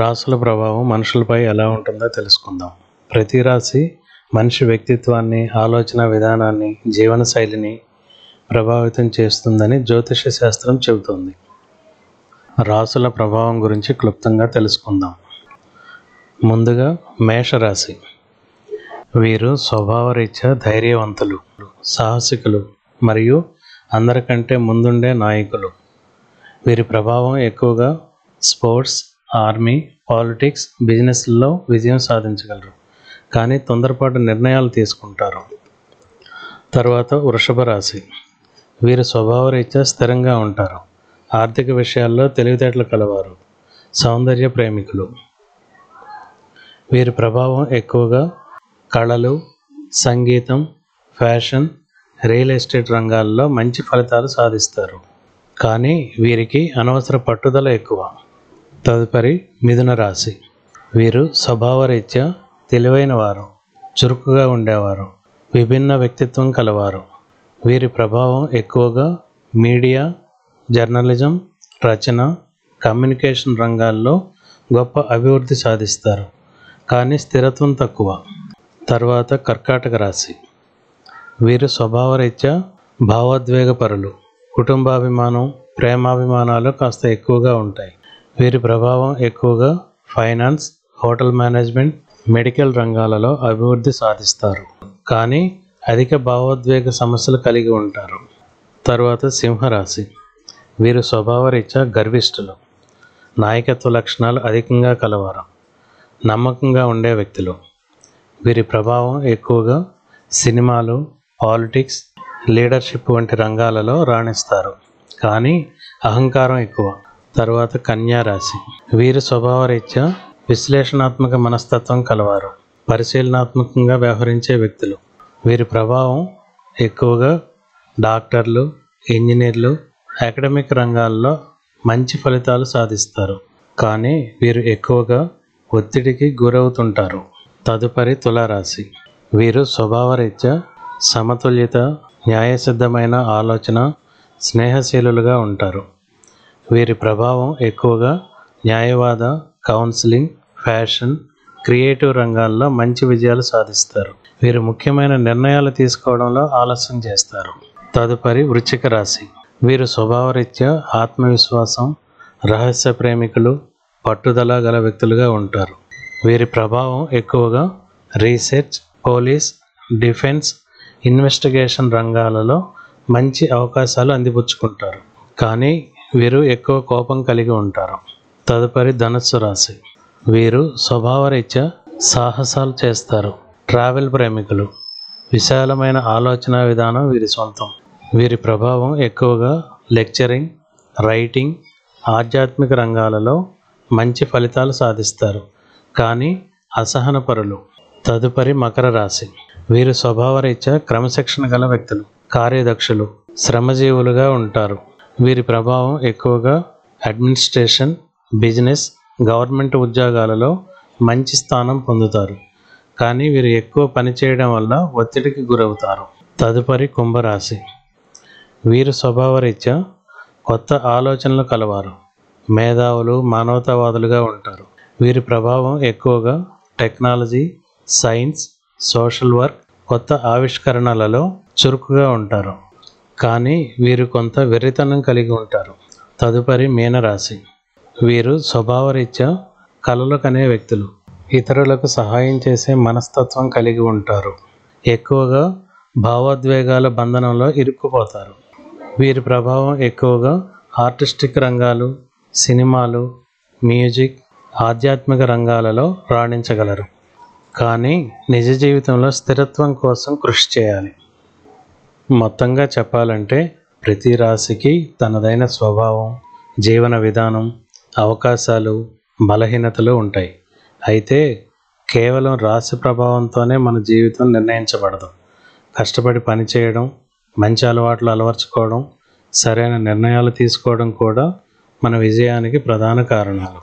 రాసుల ప్రభావం మనుషులపై ఎలా ఉంటుందో తెలుసుకుందాం. ప్రతి రాశి మనిషి వ్యక్తిత్వాన్ని, ఆలోచన విధానాన్ని, జీవనశైలిని ప్రభావితం చేస్తుందని జ్యోతిష శాస్త్రం చెబుతుంది. రాసుల ప్రభావం గురించి క్లుప్తంగా తెలుసుకుందాం. ముందుగా మేషరాశి. వీరు స్వభావరీత్యా ధైర్యవంతులు, సాహసికులు మరియు అందరికంటే ముందుండే నాయకులు. వీరి ప్రభావం ఎక్కువగా స్పోర్ట్స్, ఆర్మీ, పాలిటిక్స్, బిజినెస్లలో విజయం సాధించగలరు, కానీ తొందరపాటు నిర్ణయాలు తీసుకుంటారు. తర్వాత వృషభ రాశి. వీరు స్వభావరీత్యా స్థిరంగా ఉంటారు, ఆర్థిక విషయాల్లో తెలివితేటలు కలవారు, సౌందర్య ప్రేమికులు. వీరి ప్రభావం ఎక్కువగా కళలు, సంగీతం, ఫ్యాషన్, రియల్ ఎస్టేట్ రంగాల్లో మంచి ఫలితాలు సాధిస్తారు, కానీ వీరికి అనవసర పట్టుదల ఎక్కువ. తదుపరి మిథున రాశి. వీరు స్వభావరీత్యా తెలివైన వారు, చురుకుగా ఉండేవారు, విభిన్న వ్యక్తిత్వం కలవారు. వీరి ప్రభావం ఎక్కువగా మీడియా, జర్నలిజం, రచన, కమ్యూనికేషన్ రంగాల్లో గొప్ప అభివృద్ధి సాధిస్తారు, కానీ స్థిరత్వం తక్కువ. తర్వాత కర్కాటక రాశి. వీరు స్వభావరీత్యా భావోద్వేగపరులు, కుటుంబాభిమానం, ప్రేమాభిమానాలు కాస్త ఎక్కువగా ఉంటాయి. వీరి ప్రభావం ఎక్కువగా ఫైనాన్స్, హోటల్ మేనేజ్మెంట్, మెడికల్ రంగాలలో అభివృద్ధి సాధిస్తారు, కానీ అధిక భావోద్వేగ సమస్యలు కలిగి ఉంటారు. తర్వాత సింహరాశి. వీరు స్వభావరీత్యా గర్విష్ఠులు, నాయకత్వ లక్షణాలు అధికంగా కలవారు, నమ్మకంగా ఉండే వ్యక్తులు. వీరి ప్రభావం ఎక్కువగా సినిమాలు, పాలిటిక్స్, లీడర్షిప్ వంటి రంగాలలో రాణిస్తారు, కానీ అహంకారం ఎక్కువ. తర్వాత కన్యా రాశి. వీరు స్వభావరీత్యా విశ్లేషణాత్మక మనస్తత్వం కలవారు, పరిశీలనాత్మకంగా వ్యవహరించే వ్యక్తులు. వీరి ప్రభావం ఎక్కువగా డాక్టర్లు, ఇంజనీర్లు, అకాడమిక్ రంగాల్లో మంచి ఫలితాలు సాధిస్తారు, కానీ వీరు ఎక్కువగా ఒత్తిడికి గురవుతుంటారు. తదుపరి తులారాశి. వీరు స్వభావరీత్యా సమతుల్యత, న్యాయసిద్ధమైన ఆలోచన, స్నేహశీలులుగా ఉంటారు. వీరి ప్రభావం ఎక్కువగా న్యాయవాద, కౌన్సిలింగ్, ఫ్యాషన్, క్రియేటివ్ రంగాల్లో మంచి విజయాలు సాధిస్తారు. వీరు ముఖ్యమైన నిర్ణయాలు తీసుకోవడంలో ఆలస్యం చేస్తారు. తదుపరి వృశ్చిక రాశి. వీరు స్వభావరీత్యా ఆత్మవిశ్వాసం, రహస్య ప్రేమికులు, పట్టుదల గల వ్యక్తులుగా ఉంటారు. వీరి ప్రభావం ఎక్కువగా రీసెర్చ్, పోలీస్, డిఫెన్స్, ఇన్వెస్టిగేషన్ రంగాలలో మంచి అవకాశాలు అందిపుచ్చుకుంటారు, కానీ వీరు ఎక్కువ కోపం కలిగి ఉంటారు. తదుపరి ధనుస్సు రాశి. వీరు స్వభావరీత్యా సాహసాలు చేస్తారు, ట్రావెల్ ప్రేమికులు, విశాలమైన ఆలోచన విధానం వీరి సొంతం. వీరి ప్రభావం ఎక్కువగా లెక్చరింగ్, రైటింగ్, ఆధ్యాత్మిక రంగాలలో మంచి ఫలితాలు సాధిస్తారు, కానీ అసహనపరులు. తదుపరి మకర రాశి. వీరు స్వభావరీత్యా క్రమశిక్షణ గల వ్యక్తులు, కార్యదక్షులు, శ్రమజీవులుగా ఉంటారు. వీరి ప్రభావం ఎక్కువగా అడ్మినిస్ట్రేషన్, బిజినెస్, గవర్నమెంట్ ఉద్యోగాలలో మంచి స్థానం పొందుతారు, కానీ వీరు ఎక్కువ పని చేయడం వల్ల ఒత్తిడికి గురవుతారు. తదుపరి కుంభరాశి. వీరు స్వభావరీత్యా కొత్త ఆలోచనలు కలవారు, మేధావులు, మానవతావాదులుగా ఉంటారు. వీరి ప్రభావం ఎక్కువగా టెక్నాలజీ, సైన్స్, సోషల్ వర్క్, కొత్త ఆవిష్కరణలలో చురుకుగా ఉంటారు, కానీ వీరు కొంత వెర్రితనం కలిగి ఉంటారు. తదుపరి మీనరాశి. వీరు స్వభావరీత్యా కలలు కనే వ్యక్తులు, ఇతరులకు సహాయం చేసే మనస్తత్వం కలిగి ఉంటారు, ఎక్కువగా భావోద్వేగాల బంధనంలో ఇరుక్కుపోతారు. వీరి ప్రభావం ఎక్కువగా ఆర్టిస్టిక్ రంగాలు, సినిమాలు, మ్యూజిక్, ఆధ్యాత్మిక రంగాలలో రాణించగలరు, కానీ నిజ జీవితంలో స్థిరత్వం కోసం కృషి చేయాలి. మొత్తంగా చెప్పాలంటే ప్రతి రాశికి తనదైన స్వభావం, జీవన విధానం, అవకాశాలు, బలహీనతలు ఉంటాయి. అయితే కేవలం రాశి ప్రభావంతోనే మన జీవితం నిర్ణయించబడదు. కష్టపడి పనిచేయడం, మంచి అలవాట్లు అలవర్చుకోవడం, సరైన నిర్ణయాలు తీసుకోవడం కూడా మన విజయానికి ప్రధాన కారణాలు.